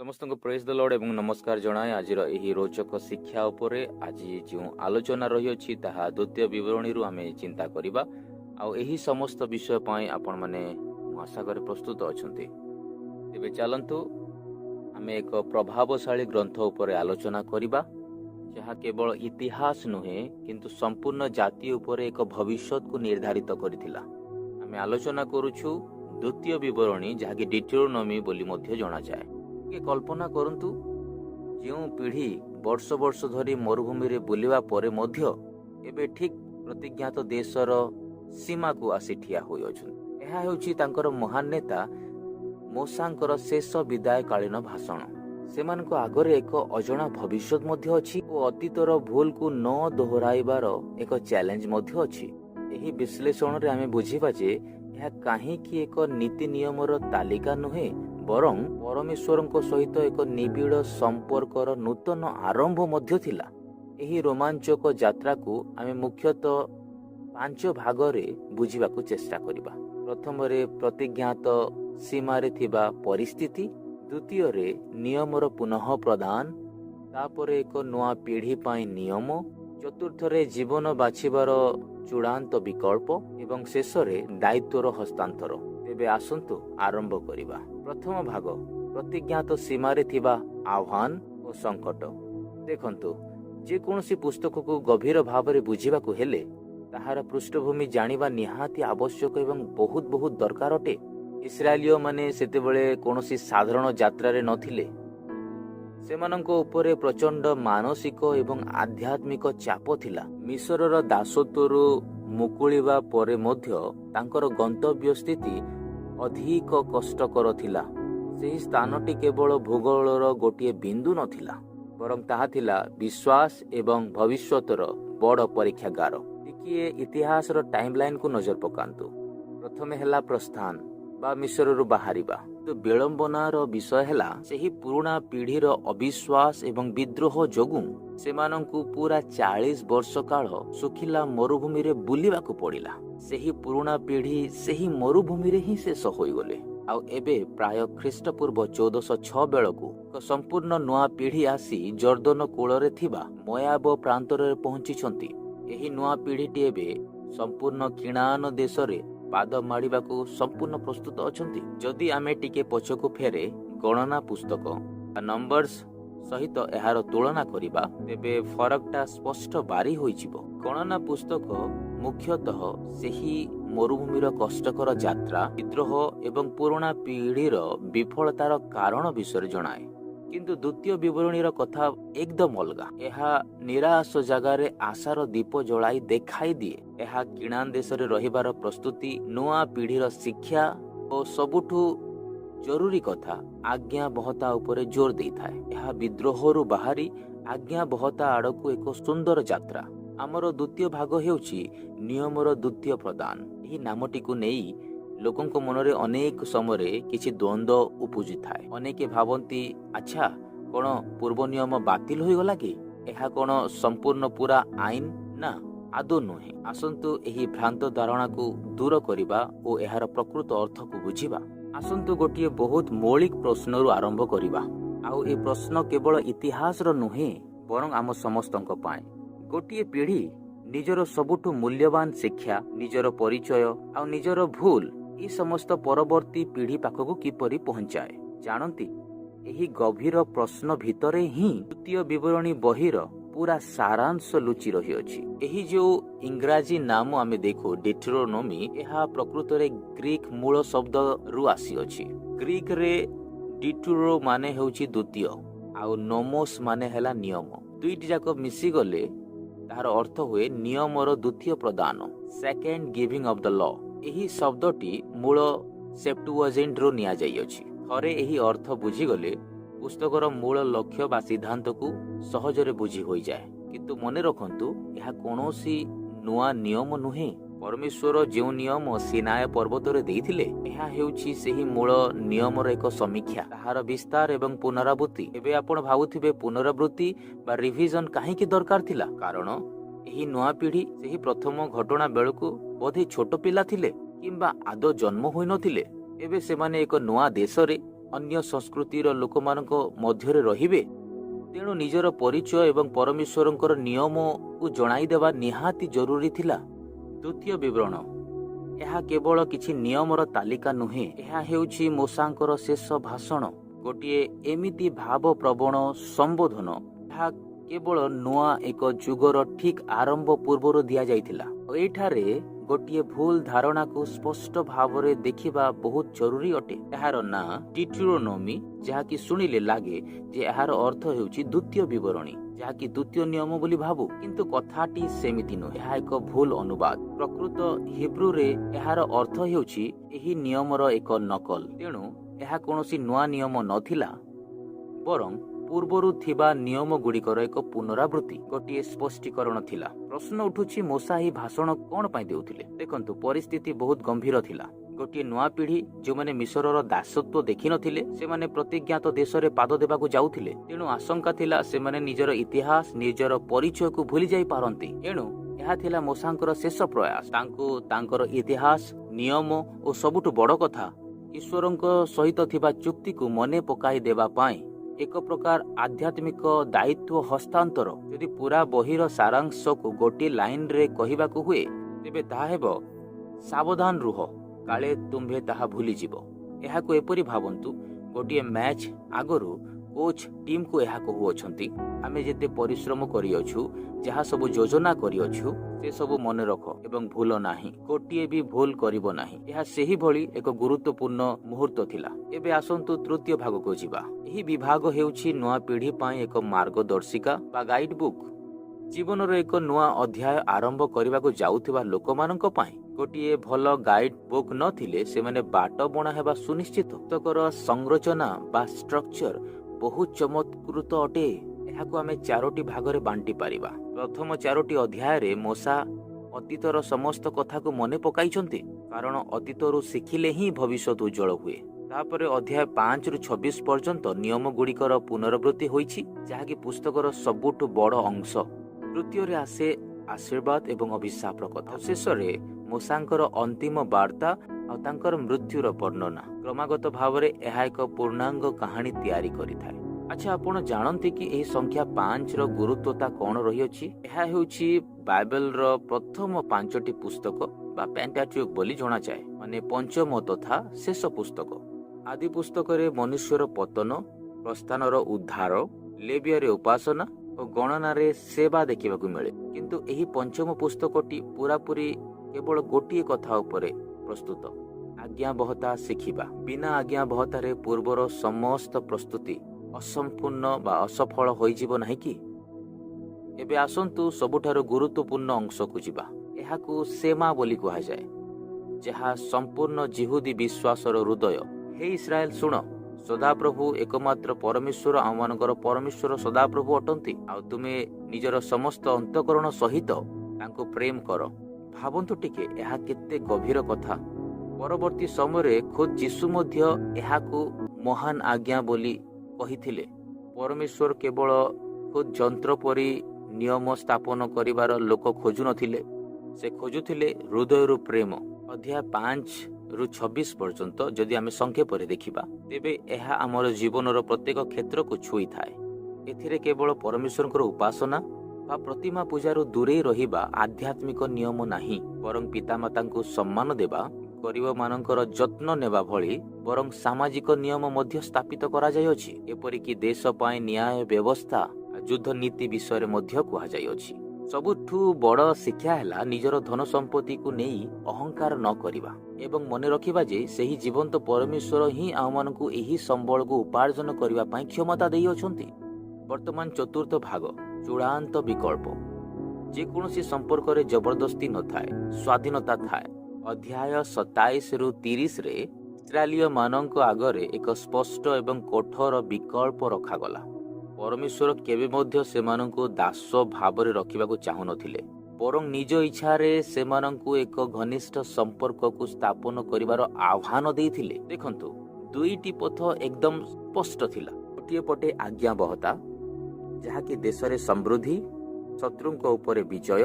समस्त को praise the Lord एवं नमस्कार जनाए आज रोचक शिक्षा उपरे आज जो आलोचना रही अछि ताहा द्वितीय विवरणी रु आमे चिंता करिबा आ एही समस्त विषय पाई आपण माने आशा करे प्रस्तुत अछंती। तेबे चलंतु आमे एक प्रभावशाली ग्रंथ उपरे आलोचना करिबा जहा केवल इतिहास नुहे किंतु संपूर्ण जाति उपरे एक भविष्यत को निर्धारित करिथिला। आमे आलोचना करूछु द्वितीय विवरणी जहा कि डिट्रोनॉमी बोली मध्ये जणा जाय। कल्पना करंतु जो पीढ़ी वर्ष वर्ष धरी मरुभूमि रे बुलिवा परे मध्य एबे ठीक प्रतिज्ञात देशर सीमा को आसी ठिया होई अछन। एहा हेउची तांकर महान नेता मोसांकर शेष विदाय कालीन भाषण। सेमानको आगरे एक अजणा भविष्यत मध्य अछि ओ अतीतर भूल को न दोहराइबार एक चैलेंज मध्य अछि। एही विश्लेषण रे आमे बुझिबा जे एहा काहे कि एक नीति नियमर तालिका नुहे बरं परमेश्वरଙ୍କ सहित एक निबिड़ संपर्कर नूतन आरंभ मध्य थिला। एही रोमांचक यात्रा को आमे मुख्यतः 5 भाग रे बुझिबा को चेष्टा करिबा। प्रथम रे प्रतिज्ञात सीमा रे थिबा परिस्थिति, द्वितीय रे नियमर पुनः प्रदान, तापरे एक नया पीढ़ी पाई नियम, चतुर्थ रे जीवन बाछिबार चूड़ांत विकल्प एवं शेष रे दायित्वर हस्तांतर। तेबे आसंतु आरंभ करिबा। प्रथम भाग प्रतिज्ञात सीमारे थिबा आह्वान और संकट। देखंतु जे कोनसी पुस्तक को गभीर भाव रे बुझिबा को हेले ताहार पृष्ठभूमि जानिबा निहाती आवश्यक एवं बहुत दरकार अटे। इस्राएलियो माने सेते बेले कोनसी साधारण यात्रा रे नथिले। सेमानंको उपरे प्रचंड मानसिक एवं आध्यात्मिक चाप थिला। मिस्रर दासत्वरु मुकुलिबा परे मध्य तांकर गंतव्य स्थिति अधिक कष्टकर थिला। सेही स्थानटी केवल भूगोलर गोटे बिंदु नथिला बरं ताहा थिला विश्वास एवं भविष्यतर बड़ परीक्षागार। टिकिए इतिहासर टाइमलाइन को नजर पकांतु। प्रथमे हेला प्रस्थान बा मिस्ररु बाहरिबा। तो विलंबनार विषय हेला सेही पुराना पीढ़ीर अविश्वास एवं विद्रोह जोगु सेमानंकु पूरा 40 वर्ष काल सुखिला मरुभूमि रे बुलिबाकु पड़िला। सेही पुराना पीढ़ी सेही मरुभूमि रे ही शेष होई गले। आउ एबे प्राय ख्रीष्टपूर्व 1406 बेलकु संपूर्ण नया पीढ़ी आसी जर्दन कूଳରେ थिबा मोयाब प्रांतरे पहुंची छंती। एही नया पीढ़ीटी एबे संपूर्ण किणान देश रे पाद माड़िबाकू संपूर्ण प्रस्तुत अछंती। जदि आमे टिके पछकु फेरे गणना पुस्तक नंबर्स सहित एहार तुलना करिबा तेबे फरकटा स्पष्ट बारी होइजिबो। गणना पुस्तक मुख्यतः सेही मरुभूमिर कष्टकर यात्रा, विद्रोह एवं पुराना पीढ़ीर विफलतार कारण विषय जणाए। किंतु द्वितीय विवरणीर कथा एकदम अलगा। एहा निराश जगारे आशार दीप जलाई देखाई दिए। एहा किणान देश रे रहिबार प्रस्तुति, नया पीढ़ीर शिक्षा और सबुठु जरूरी कथा आज्ञा बहता उपरे जोर देइथाय। एहा विद्रोहरु बाहरी आज्ञा बहता आड़कू एक सुंदर यात्रा। आमर द्वितीय भाग हेउची नियमर द्वितीय प्रदान। एही नामटी को नेई लोकंको मनरे अनेक समय किछि द्वंद्व उपजि थाए। अनेके भावंती अच्छा कोन पूर्व नियम बातिल होई गला कि एहा कोन संपूर्ण पूरा आईन ना आदो नुहे। आसंतु एही भ्रांत धारणा को दूर करिबा ओ एहार प्रकृत अर्थ को बुझिबा। आसंतु गोटिए बहुत मौलिक प्रश्न रु आरंभ करिबा। आउ ए प्रश्न केवल इतिहास रो नुहे बरं आम समस्तंक पाए। गोटिए पीढ़ी निजर सबुठु मूल्यवान शिक्षा, निजर परिचय आउ निजर भूल ई समस्त परवर्ती पीढ़ी पाखकु किपरि पहुंचाए जानती। एही गभीर प्रश्न भितरे ही द्वितीय विवरणी बहिर पूरा सारांश लुचि रही अछि। एही जो इंग्राजी नाम आमे देखो डिट्रोनॉमी, एहा प्रकृत रे ग्रीक मूल शब्द रु आसी अछि। ग्रीक रे डिट्रो माने हेउछि द्वितीय आउ नोमोस माने हेला नियम। दुईटी जाक मिसी गले तार अर्थ हुए नियमर द्वितीय प्रदान, second giving of the law. एही शब्दटी मूल सेप्टुअजिंट रो निया जाई अछि। थरे एही अर्थ बुझी गले पुस्तकर मूल लक्ष्य बा सिद्धांत को सहजरे बुझी होई जाए। किंतु मने रखंतु यह कोनोसी नुआ नियम नुहे। परमेश्वर जो नियम सिनाय पर्वत रे देइथिले एहा हेउछि सेही मूल नियमर एक समीक्षा, ताहार विस्तार एवं पुनरावृत्ति। एबे आपण भाबुथिबे पुनरावृत्ति बा रिविजन काहे की दरकार थिला? कारण एही नुआ पीढ़ी सेही प्रथम घटना बेलकु बोधे छोट पिला थिले किंबा आदो जन्म होई नथिले। एबे सेमाने एक नुआ देश रे ଅନ୍ୟ ସଂସ୍କୃତିର ଲୋକମାନଙ୍କ ମଧ୍ୟରେ ରହିବେ। ତେଣୁ ନିଜର ପରିଚୟ ଏବଂ ପରମେଶ୍ୱରଙ୍କର ନିୟମକୁ ଜଣାଇଦେବା ନିହାତି ଜରୁରୀ ଥିଲା। ଦ୍ୱିତୀୟ ବିବରଣ, ଏହା କେବଳ କିଛି ନିୟମର ତାଲିକା ନୁହେଁ, ଏହା ହେଉଛି ମୋଶାଙ୍କର ଶେଷ ଭାଷଣ, ଗୋଟିଏ ଏମିତି ଭାବପ୍ରବଣ ସମ୍ବୋଧନ ଯାହା କେବଳ ନୂଆ ଏକ ଯୁଗର ଠିକ୍ ଆରମ୍ଭ ପୂର୍ବରୁ ଦିଆଯାଇଥିଲା। ଏଇଠାରେ ଗୋଟିଏ ଭୁଲ ଧାରଣାକୁ ସ୍ପଷ୍ଟ ଭାବରେ ଦେଖିବା ବହୁତ ଜରୁରୀ ଅଟେ। ଏହାର ନାଁ ଡିଟ୍ରୋନୋମି, ଯାହାକି ଶୁଣିଲେ ଲାଗେ ଯେ ଏହାର ଅର୍ଥ ହେଉଛି ଦ୍ୱିତୀୟ ବିବରଣୀ, ଯାହାକି ଦ୍ୱିତୀୟ ନିୟମ ବୋଲି ଭାବୁ, କିନ୍ତୁ କଥାଟି ସେମିତି ନୁହେଁ। ଏହା ଏକ ଭୁଲ ଅନୁବାଦ। ପ୍ରକୃତ ହିବ୍ରୁରେ ଏହାର ଅର୍ଥ ହେଉଛି ଏହି ନିୟମର ଏକ ନକଲ। ତେଣୁ ଏହା କୌଣସି ନୂଆ ନିୟମ ନଥିଲା, ବରଂ ପୂର୍ବରୁ ଥିବା ନିୟମ ଗୁଡ଼ିକର ଏକ ପୁନରାବୃତ୍ତି, ଗୋଟିଏ ସ୍ପଷ୍ଟୀକରଣ ଥିଲା। ପ୍ରଶ୍ନ ଉଠୁଛି, ମୋଶା ଏହି ଭାଷଣ କଣ ପାଇଁ ଦେଉଥିଲେ? ଦେଖନ୍ତୁ, ପରିସ୍ଥିତି ବହୁତ ଗମ୍ଭୀର ଥିଲା। ଗୋଟିଏ ନୂଆ ପିଢ଼ି ଯେଉଁମାନେ ମିଶରର ଦାସତ୍ୱ ଦେଖିନଥିଲେ, ସେମାନେ ପ୍ରତିଜ୍ଞାତ ଦେଶରେ ପାଦ ଦେବାକୁ ଯାଉଥିଲେ। ତେଣୁ ଆଶଙ୍କା ଥିଲା ସେମାନେ ନିଜର ଇତିହାସ, ନିଜର ପରିଚୟକୁ ଭୁଲି ଯାଇ ପାରନ୍ତି। ଏଣୁ ଏହା ଥିଲା ମୋଶାଙ୍କର ଶେଷ ପ୍ରୟାସ, ତାଙ୍କୁ ତାଙ୍କର ଇତିହାସ, ନିୟମ ଓ ସବୁଠୁ ବଡ଼ କଥା ଈଶ୍ୱରଙ୍କ ସହିତ ଥିବା ଚୁକ୍ତିକୁ ମନେ ପକାଇ ଦେବା ପାଇଁ ଏକ ପ୍ରକାର ଆଧ୍ୟାତ୍ମିକ ଦାୟିତ୍ୱ ହସ୍ତାନ୍ତର। ଯଦି ପୁରା ବହିର ସାରାଂଶକୁ ଗୋଟିଏ ଲାଇନରେ କହିବାକୁ ହୁଏ, ତେବେ ତାହା ହେବ, ସାବଧାନ ରୁହ, କାଳେ ତୁମ୍ଭେ ତାହା ଭୁଲିଯିବ। ଏହାକୁ ଏପରି ଭାବନ୍ତୁ, ଗୋଟିଏ ମ୍ୟାଚ୍ ଆଗରୁ କୋଚ୍ ଟିମ୍କୁ ଏହା କହୁଅଛନ୍ତି, ଆମେ ଯେତେ ପରିଶ୍ରମ କରିଅଛୁ, ଯାହା ସବୁ ଯୋଜନା କରିଅଛୁ, ସେସବୁ ମନେ ରଖ ଏବଂ ଭୁଲ ନାହିଁ, ଗୋଟିଏ ବି ଭୁଲ କରିବ ନାହିଁ। ଏହା ସେହିଭଳି ଏକ ଗୁରୁତ୍ୱପୂର୍ଣ୍ଣ ମୁହୂର୍ତ୍ତ ଥିଲା। ଏବେ ଆସନ୍ତୁ ତୃତୀୟ ଭାଗକୁ ଯିବା। ଏହି ବିଭାଗ ହେଉଛି ନୂଆ ପିଢ଼ି ପାଇଁ ଏକ ମାର୍ଗଦର୍ଶିକା ବା ଗାଇଡ ବୁକ୍। ଜୀବନର ଏକ ନୂଆ ଅଧ୍ୟାୟ ଆରମ୍ଭ କରିବାକୁ ଯାଉଥିବା ଲୋକମାନଙ୍କ ପାଇଁ ଗୋଟିଏ ଭଲ ଗାଇଡ ବୁକ୍ ନଥିଲେ ସେମାନେ ବାଟ ବଣା ହେବା ସୁନିଶ୍ଚିତ। ପୁସ୍ତକର ସଂରଚନା ବା ଷ୍ଟ୍ରକ୍ଚର ବହୁତ ଚମତ୍କୃତ ଅଟେ। ଏହାକୁ ଆମେ 4ଟି ଭାଗରେ ବାଣ୍ଟି ପାରିବା। ପ୍ରଥମ 4ଟି ଅଧ୍ୟାୟରେ ମୋଶା ଅତୀତର ସମସ୍ତ କଥାକୁ ମନେ ପକାଇଛନ୍ତି, କାରଣ ଅତୀତରୁ ଶିଖିଲେ ହିଁ ଭବିଷ୍ୟତ ଉଜ୍ଜଳ ହୁଏ। ତାପରେ ଅଧ୍ୟାୟ 5ରୁ 26 ପର୍ଯ୍ୟନ୍ତ ନିୟମ ଗୁଡ଼ିକର ପୁନରାବୃତ୍ତି ହୋଇଛି, ଯାହାକି ପୁସ୍ତକର ସବୁଠୁ ବଡ଼ ଅଂଶ। ତୃତୀୟରେ ଆସେ ଆଶୀର୍ବାଦ ଏବଂ ଅଭିଶାପର କଥା। ଶେଷରେ ମୋଶାଙ୍କର ଅନ୍ତିମ ବାର୍ତ୍ତା ଆଉ ତାଙ୍କର ମୃତ୍ୟୁର ବର୍ଣ୍ଣନା। କ୍ରମାଗତ ଭାବରେ ଏହା ଏକ ପୂର୍ଣ୍ଣାଙ୍ଗ କାହାଣୀ ତିଆରି କରିଥାଏ। ଆଚ୍ଛା, ଆପଣ ଜାଣନ୍ତି କି ଏହି ସଂଖ୍ୟା 5ର ଗୁରୁତ୍ୱତା କ'ଣ ରହିଅଛି? ଏହା ହେଉଛି ବାଇବେଲର ପ୍ରଥମ 5ଟି ପୁସ୍ତକ ବା ପେଣ୍ଟାଟ୍ୟୁକ୍ ବୋଲି ଜଣାଯାଏ, ମାନେ ପଞ୍ଚମ ତଥା ଶେଷ ପୁସ୍ତକ। ଆଦି ପୁସ୍ତକରେ ମନୁଷ୍ୟର ପତନ, ପ୍ରସ୍ଥାନର ଉଦ୍ଧାର, ଲେବିୟରେ ଉପାସନା ଓ ଗଣନାରେ ସେବା ଦେଖିବାକୁ ମିଳେ। କିନ୍ତୁ ଏହି ପଞ୍ଚମ ପୁସ୍ତକଟି ପୂରାପୂରି କେବଳ ଗୋଟିଏ କଥା ଉପରେ ପ୍ରସ୍ତୁତ, ଆଜ୍ଞାବହତା ଶିଖିବା। ବିନା ଆଜ୍ଞାବହତାରେ ପୂର୍ବର ସମସ୍ତ ପ୍ରସ୍ତୁତି ଅସମ୍ପୂର୍ଣ୍ଣ ବା ଅସଫଳ ହୋଇଯିବ ନାହିଁ କି? ଏବେ ଆସନ୍ତୁ ସବୁଠାରୁ ଗୁରୁତ୍ୱପୂର୍ଣ୍ଣ ଅଂଶକୁ ଯିବା। ଏହାକୁ ସେମା ବୋଲି କୁହାଯାଏ, ଯାହା ସମ୍ପୂର୍ଣ୍ଣ ଜିହୁଦୀ ବିଶ୍ୱାସର ହୃଦୟ। ହେ ଇସ୍ରାଏଲ, ଶୁଣ, ସଦାପ୍ରଭୁ ଏକମାତ୍ର ପରମେଶ୍ୱର ଆମମାନଙ୍କର ପରମେଶ୍ୱର ସଦାପ୍ରଭୁ ଅଟନ୍ତି, ଆଉ ତୁମେ ନିଜର ସମସ୍ତ ଅନ୍ତଃକରଣ ସହିତ ତାଙ୍କୁ ପ୍ରେମ କର। ଭାବନ୍ତୁ ଟିକେ, ଏହା କେତେ ଗଭୀର କଥା। ପରବର୍ତ୍ତୀ ସମୟରେ ଖୁଦ୍ ଯୀଶୁ ମଧ୍ୟ ଏହାକୁ ମହାନ ଆଜ୍ଞା ବୋଲି କହିଥିଲେ। ପରମେଶ୍ୱର କେବଳ ଖୁଦ୍ ଯନ୍ତ୍ର ପରି ନିୟମ ସ୍ଥାପନ କରିବାର ଲୋକ ଖୋଜୁନଥିଲେ, ସେ ଖୋଜୁଥିଲେ ହୃଦୟରୁ ପ୍ରେମ। ଅଧ୍ୟାୟ 5ରୁ 26 ପର୍ଯ୍ୟନ୍ତ ଯଦି ଆମେ ସଂକ୍ଷେପରେ ଦେଖିବା, ତେବେ ଏହା ଆମର ଜୀବନର ପ୍ରତ୍ୟେକ କ୍ଷେତ୍ରକୁ ଛୁଇଁଥାଏ। ଏଥିରେ କେବଳ ପରମେଶ୍ୱରଙ୍କର ଉପାସନା ବା ପ୍ରତିମା ପୂଜାରୁ ଦୂରେଇ ରହିବା ଆଧ୍ୟାତ୍ମିକ ନିୟମ ନାହିଁ, ବରଂ ପିତାମାତାଙ୍କୁ ସମ୍ମାନ ଦେବା, ଗରିବମାନଙ୍କର ଯତ୍ନ ନେବା ଭଳି ବରଂ ସାମାଜିକ ନିୟମ ମଧ୍ୟ ସ୍ଥାପିତ କରାଯାଇଅଛି। ଏପରିକି ଦେଶ ପାଇଁ ନ୍ୟାୟ ବ୍ୟବସ୍ଥା, ଯୁଦ୍ଧ ନୀତି ବିଷୟରେ ମଧ୍ୟ କୁହାଯାଇଅଛି। ସବୁଠୁ ବଡ଼ ଶିକ୍ଷା ହେଲା ନିଜର ଧନ ସମ୍ପତ୍ତିକୁ ନେଇ ଅହଙ୍କାର ନ କରିବା ଏବଂ ମନେ ରଖିବା ଯେ ସେହି ଜୀବନ୍ତ ପରମେଶ୍ୱର ହିଁ ଆମମାନଙ୍କୁ ଏହି ସମ୍ବଳକୁ ଉପାର୍ଜନ କରିବା ପାଇଁ କ୍ଷମତା ଦେଇଅଛନ୍ତି। ବର୍ତ୍ତମାନ ଚତୁର୍ଥ ଭାଗ, ଚୂଡ଼ାନ୍ତ ବିକଳ୍ପ। ଯେକୌଣସି ସମ୍ପର୍କରେ ଜବରଦସ୍ତି ନଥାଏ, ସ୍ୱାଧୀନତା ଥାଏ। ଅଧ୍ୟାୟ 27ରୁ 30ରେ ଇସ୍ରାଏଲୀୟମାନଙ୍କ ଆଗରେ ଏକ ସ୍ପଷ୍ଟ ଏବଂ କଠୋର ବିକଳ୍ପ ରଖାଗଲା। ପରମେଶ୍ୱର କେବେ ମଧ୍ୟ ସେମାନଙ୍କୁ ଦାସ ଭାବରେ ରଖିବାକୁ ଚାହୁଁନଥିଲେ, ବରଂ ନିଜ ଇଚ୍ଛାରେ ସେମାନଙ୍କୁ ଏକ ଘନିଷ୍ଠ ସମ୍ପର୍କକୁ ସ୍ଥାପନ କରିବାର ଆହ୍ୱାନ ଦେଇଥିଲେ। ଦେଖନ୍ତୁ, 2ଟି ପଥ ଏକଦମ ସ୍ପଷ୍ଟ ଥିଲା। ଗୋଟିଏ ପଟେ ଆଜ୍ଞାବହତା, ଯାହାକି ଦେଶରେ ସମୃଦ୍ଧି, ଶତ୍ରୁଙ୍କ ଉପରେ ବିଜୟ,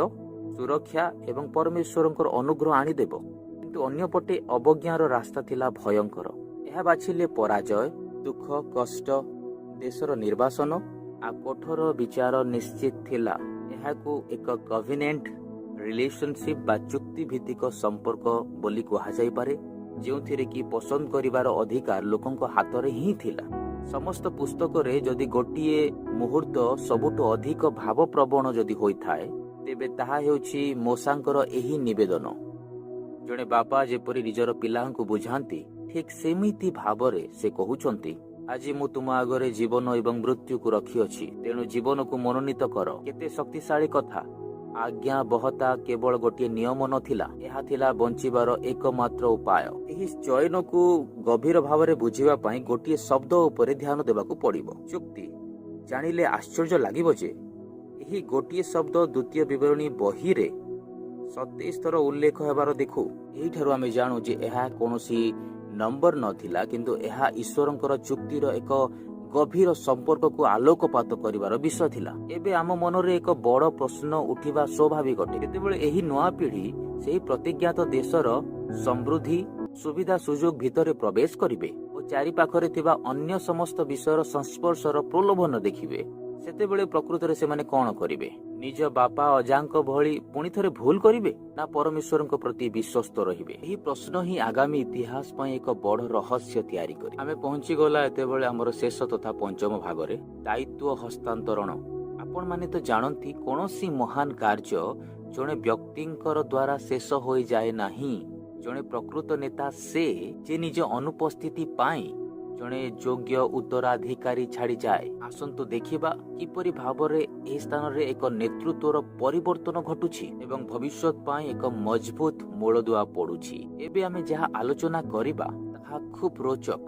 ସୁରକ୍ଷା ଏବଂ ପରମେଶ୍ୱରଙ୍କର ଅନୁଗ୍ରହ ଆଣିଦେବ। କିନ୍ତୁ ଅନ୍ୟପଟେ ଅବଜ୍ଞାର ରାସ୍ତା ଥିଲା ଭୟଙ୍କର। ଏହା ବାଛିଲେ ପରାଜୟ, दुख कष्ट देशर निर्वासन आ कठोर विचार निश्चित थिला। एहाकू एक कविनेंट रिलेशनशिप बा चुक्ति भित्तिक संपर्क बोली कहा जाई पारे, जोंथिरे कि पसंद करिवार अधिकार लोकंक हातरे ही थिला। समस्त पुस्तक रे जदि गोटिए मुहूर्त सबुठु अधिक भावप्रवण जदि होइथाए तेबे ताहा हेउछि मोसांकर एही निवेदन। जणे बापा जेपरि निजर पिलांकु बुझांती ठीक सेमिति भावरे से कहउछंती, आज मु तुम आगरे जीवन एवं मृत्यु को रखी अछि, तेणु जीवन को मनोनीत कर। केते शक्तिशाली कथा। आज्ञा बहता केवल गोटे नियम नथिला, एहा थिला बंचिबार एकमात्र उपाय। एही चयन को गभीर भावरे बुझिबा पई गोटे शब्द उपरे ध्यान देबाकू पड़िबो, चुक्ति। जानिले आश्चर्य लागिबो जे एही गोटे शब्द द्वितीय विवरणी बही रे 27 थर उल्लेख हेबार देखु। एही ठारु आमे जानु जे एहा कोनोसी नंबर नथिला, किंतु एहा ईश्वरंकर चुक्तिर एक गभीर संपर्क को आलोकपात करिवार विषय थिला। एबे आम मनरे एक बड़ प्रश्न उठिबा स्वाभाविक अटे। केतेबेले एही नवा पीढ़ी सेही प्रतिज्ञात देशर समृद्धि सुविधा सुजोग भितरे प्रवेश करिवे और चारि पाखरे थिबा अन्य समस्त विषयर संस्पर्शर प्रलोभन देखिबे, सेतेबेले प्रकृतरे से माने कोन करिवे? निज बापा अजांक भଳି पुणी थरे भूल करिवे ना परमेश्वरंक प्रति विश्वस्त रहिबे? एही प्रश्न ही आगामी इतिहास पई एक बड़ रहस्य तयारी करी। आमे पहुंची गला एतेबेले हमर शेष तथा पंचम भागरे दायित्व हस्तांतरण। आपण माने तो जानंती कोनोसी महान कार्य जणे व्यक्तिंकर द्वारा शेष होई जाए नाही। जणे प्रकृत नेता से जे निज अनुपस्थिति पाई जणे योग्य उत्तराधिकारी छाड़ी जाए। आसंतु देखिबा किपरि भावरे ए स्थान रे एक नेतृत्वर परिवर्तन घटुछि एवं भविष्यत पाई एक मजबूत मूलदुआ पड़ुछि। एबे आमे जहा आलोचना करिबा ताहा खूब रोचक।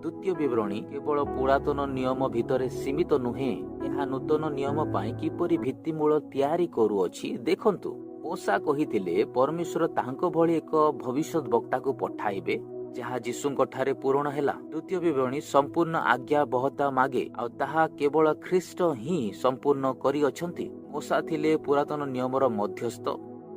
द्वितीय विवरणी केवल पुरातन नियम भितरे सीमित नुहे, एहा नूतन नियम पाई किपरि भित्तिमूल तयारी करूअछि देखंतु। मोसा कहिथिले परमेश्वर ताहांको भଳି एक भविष्यत वक्ता को पठाइबे जहा जीशुंक ठारे पूर्ण हेला। द्वितीय विवरणी संपूर्ण आज्ञा बहता मागे आ ताहा केवल ख्रीष्ट ही संपूर्ण करी अछंती। मोसा थिले पुरातन नियमर मध्यस्थ,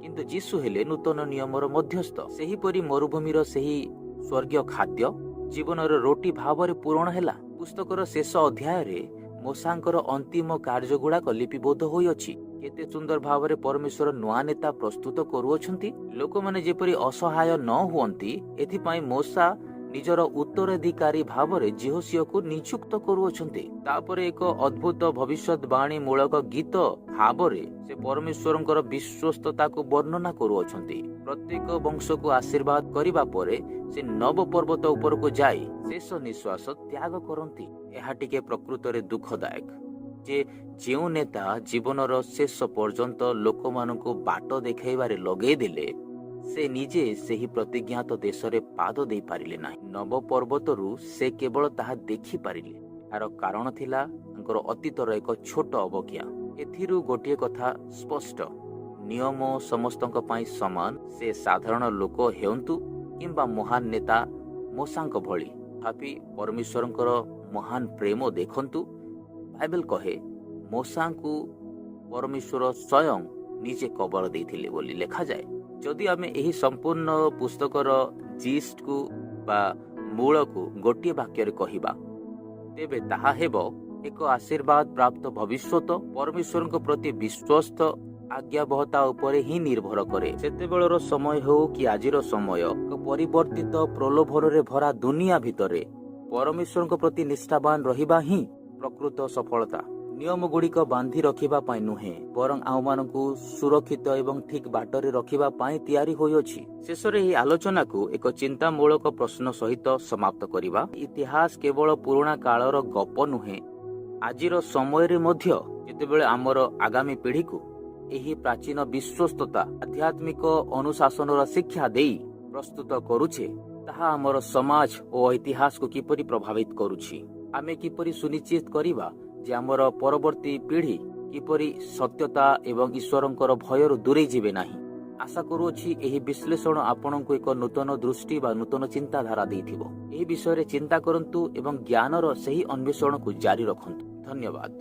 किंतु जीशु हेले नूतन नियमर मध्यस्थ। सेही परी मरुभूमिर सेही स्वर्गीय खाद्य जीवनर रोटी भावरे पूर्ण हेला। पुस्तकर शेष अध्याय रे मोसांकर अंतिम कार्य गुड़ाक लिपिबद्ध होई अछि। केते सुंदर भावरे परमेश्वर नुआ नेता प्रस्तुत करूअछंती। लोक माने जेपरि असहाय न हुअंती एथिपाई मोसा निजर उत्तराधिकारी भावरे जिहोसिया को नियुक्त करूअछंती। तापरे एक अद्भुत भविष्यवाणी मूलक गीत भावरे से परमेश्वरंकर विश्वस्तता को वर्णना करूअछंती। प्रत्येक वंश को आशीर्वाद करिबा परे से नव पर्वत ऊपर को जाई शेष निश्वास त्याग करंती। एहा टिके प्रकृतरे दुखदायक जे जेउ नेता जीवनर शेष पर्यंत लोक मानकु बाट देखाइबारे लगेई देले से निजे सेही प्रतिज्ञात देश रे पाद दे पारिले नाही। नव पर्वतरु से केवल ताहा देखि पारिले। तार कारण थिला तांकर अतीतर एक छोट अवज्ञा। एथिरु गोटिए कथा स्पष्ट, नियम समस्तक पई समान। से साधारण लोक हेउंतु किंबा महान नेता मोसांक भଳି, तथापि परमेश्वरंकर महान प्रेम देखंतु। बाइबल कहे मोसांकु परमेश्वर स्वयं निजे कबर देथिले बोली लेखा जाए। जदि आमे एही संपूर्ण पुस्तकर जीस्ट को बा मूल को गोटे वाक्य रे कहिबा तेबे ताहा हेबो एक आशीर्वाद प्राप्त भविष्यत परमेश्वरक प्रति विश्वस्त आज्ञाबहता उपरे ही निर्भर करे। सेतेबेलर समय हो कि आजिर समय परिवर्तित प्रलोभन रे भरा दुनिया भितरे परमेश्वरक प्रति निष्ठावान रहिबा ही प्रकृत सफलता। नियम गुड़िक बांधि रखिबा पाई नुहे, बरं आउमानकु सुरक्षित एवं ठीक बाटरे रखिबा पाई तयारी होई अछि। शेषरे एही आलोचना को एक चिंतामूलक प्रश्न सहित समाप्त करिबा। इतिहास केवल पुराना कालर गप नुहे, आजिर समय रे मध्य जेतेबेले आमर आगामी पीढ़ी को एही प्राचीन विश्वस्तता आध्यात्मिक अनुशासनर शिक्षा देई प्रस्तुत करूछे, ताहा आमर समाज और इतिहास को किपरि प्रभावित करूछि। आमे किपरि सुनिश्चित करिबा जे आमर परवर्ती पीढ़ी किपरि सत्यता एवं ईश्वरंकर भयरु दूरे जिवे नाही। आशा करूछि एही विश्लेषण आपनकु एक नूतन दृष्टि बा नूतन चिंताधारा देथिबो। एही विषय रे चिंता करंतु एवं ज्ञानर सही अन्वेषण को जारी रखंतु। धन्यवाद।